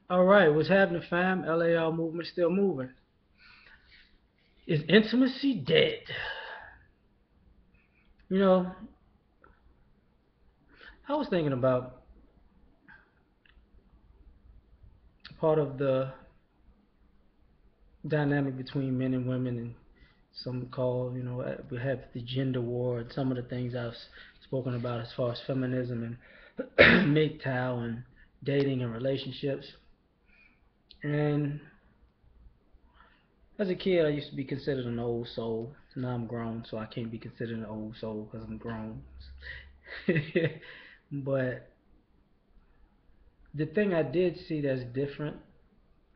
All right, what's happening, fam? L.A.R movement still moving. Is intimacy dead? You know, I was thinking about part of the dynamic between men and women, and some call, we have the gender war, and some of the things I've spoken about as far as feminism and MGTOW and dating and relationships. And as a kid, I used to be considered an old soul. Now I'm grown, so I can't be considered an old soul because I'm grown. But the thing I did see that's different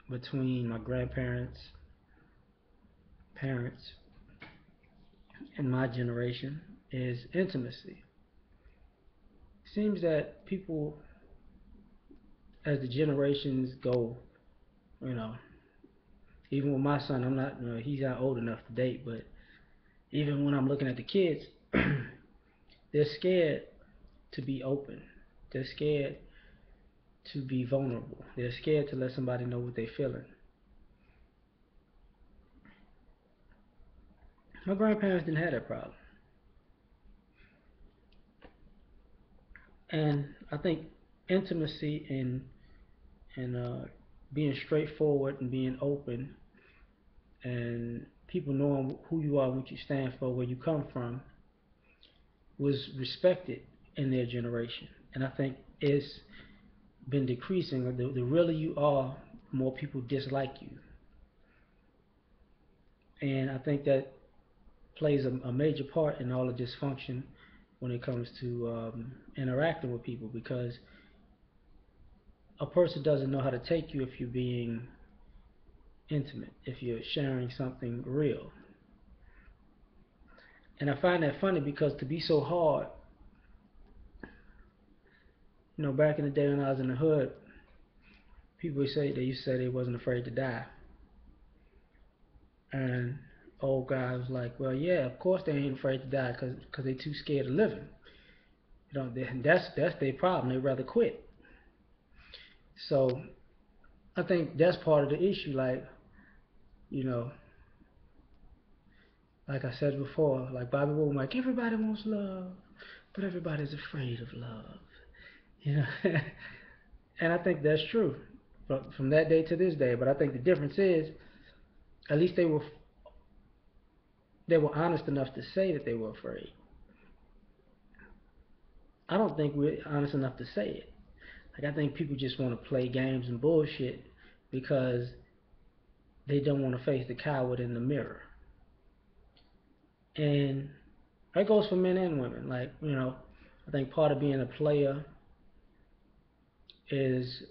between my grandparents, parents, and my generation is intimacy. It seems that people, as the generations go, you know, even with my son, I'm not, he's not old enough to date, but even when I'm looking at the kids, they're scared to be open. They're scared to be vulnerable. They're scared to let somebody know what they're feeling. My grandparents didn't have that problem. And I think intimacy and being straightforward and being open and people knowing who you are, what you stand for, where you come from, was respected in their generation. And I think it's been decreasing. The realer you are, the more people dislike you. And I think that plays a major part in all the dysfunction when it comes to interacting with people, because a person doesn't know how to take you if you're being intimate, if you're sharing something real. And I find that funny because to be so hard, back in the day when I was in the hood, people would say they used to say they wasn't afraid to die. And old guy was like, well, yeah, of course they ain't afraid to die because they too scared of living. That's their problem. They rather quit. So I think that's part of the issue. You know, like I said before, like Bobby Womack, like everybody wants love, but everybody's afraid of love. You know, and I think that's true from that day to this day. But I think the difference is, at least they were honest enough to say that they were afraid. I don't think we're honest enough to say it. Like I think people just want to play games and bullshit because they don't want to face the coward in the mirror. And that goes for men and women. I think part of being a player is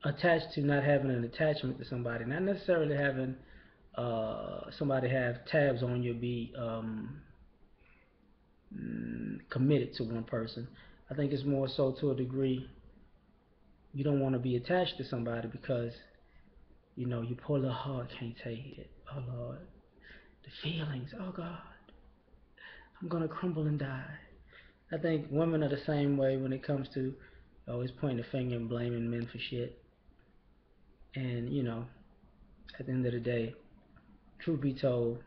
attached to not having an attachment to somebody, not necessarily having somebody have tabs on you, be committed to one person. I think it's more so to a degree you don't want to be attached to somebody because your poor little heart can't take it. Oh Lord, the feelings. Oh God, I'm gonna crumble and die. I think women are the same way when it comes to always pointing the finger and blaming men for shit. And at the end of the day, truth be told,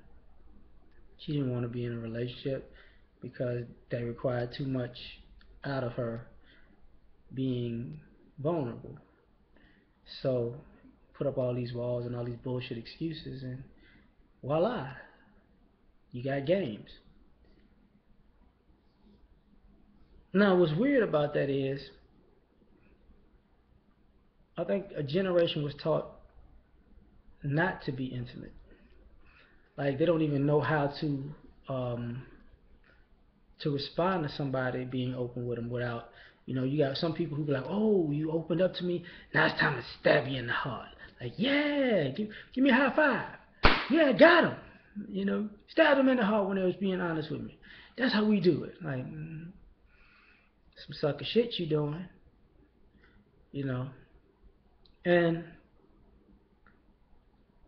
she didn't want to be in a relationship because they required too much out of her being vulnerable. So put up all these walls and all these bullshit excuses, and voila, you got games. Now, what's weird about that is, I think a generation was taught not to be intimate. Like they don't even know how um, to respond to somebody being open with them without, you got some people who be like, oh, you opened up to me, now it's time to stab you in the heart. Like, yeah, give me a high five. Yeah, got him. Stab him in the heart when they was being honest with me. That's how we do it. Like, some sucker shit you doing, you know. And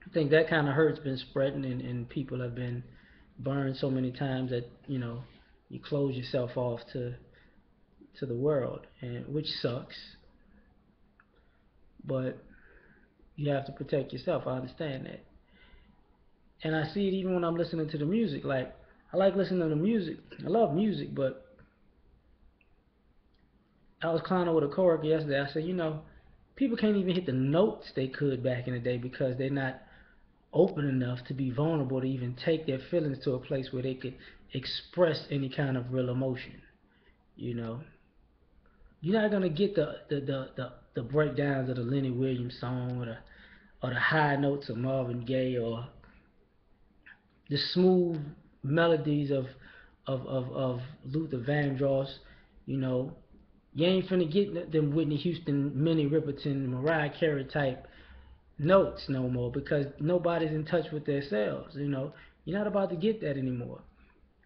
I think that kind of hurt's been spreading, and people have been burned so many times that, you close yourself off to the world, and which sucks. but you have to protect yourself. I understand that. And I see it even when I'm listening to the music. Like, I like listening to music. I love music, but I was clowning with a coworker yesterday. I said, people can't even hit the notes they could back in the day because they're not open enough to be vulnerable to even take their feelings to a place where they could express any kind of real emotion. You know, you're not gonna get the breakdowns of the Lenny Williams song or the high notes of Marvin Gaye or the smooth melodies of Luther Vandross. You know, you ain't finna get them Whitney Houston, Minnie Riperton, Mariah Carey type notes no more because nobody's in touch with themselves. You're not about to get that anymore.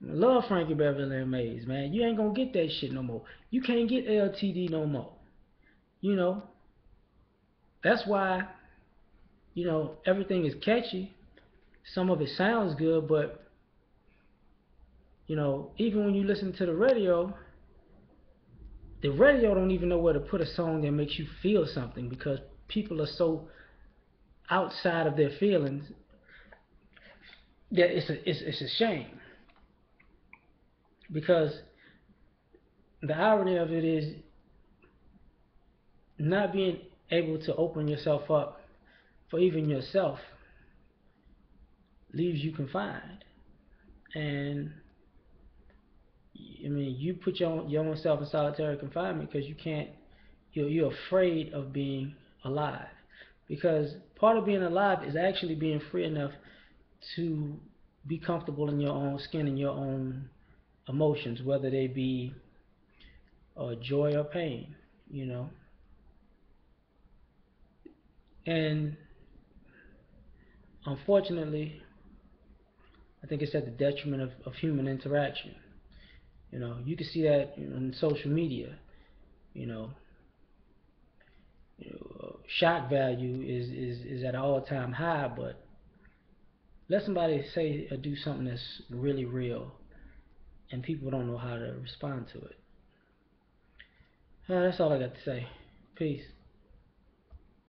I love Frankie Beverly and Mays, man. You ain't gonna get that shit no more. You can't get LTD no more. You know, that's why, everything is catchy. Some of it sounds good, but, even when you listen to the radio don't even know where to put a song that makes you feel something because people are so outside of their feelings that it's a shame. Because the irony of it is not being able to open yourself up for even yourself leaves you confined. And I mean, you put your own self in solitary confinement because you can't. You're afraid of being alive. Because part of being alive is actually being free enough to be comfortable in your own skin and your own emotions, whether they be joy or pain. You know, and unfortunately, I think it's at the detriment of human interaction. You can see that in social media. You know, shock value is at an all-time high, but let somebody say or do something that's really real, and people don't know how to respond to it. That's all I got to say. Peace.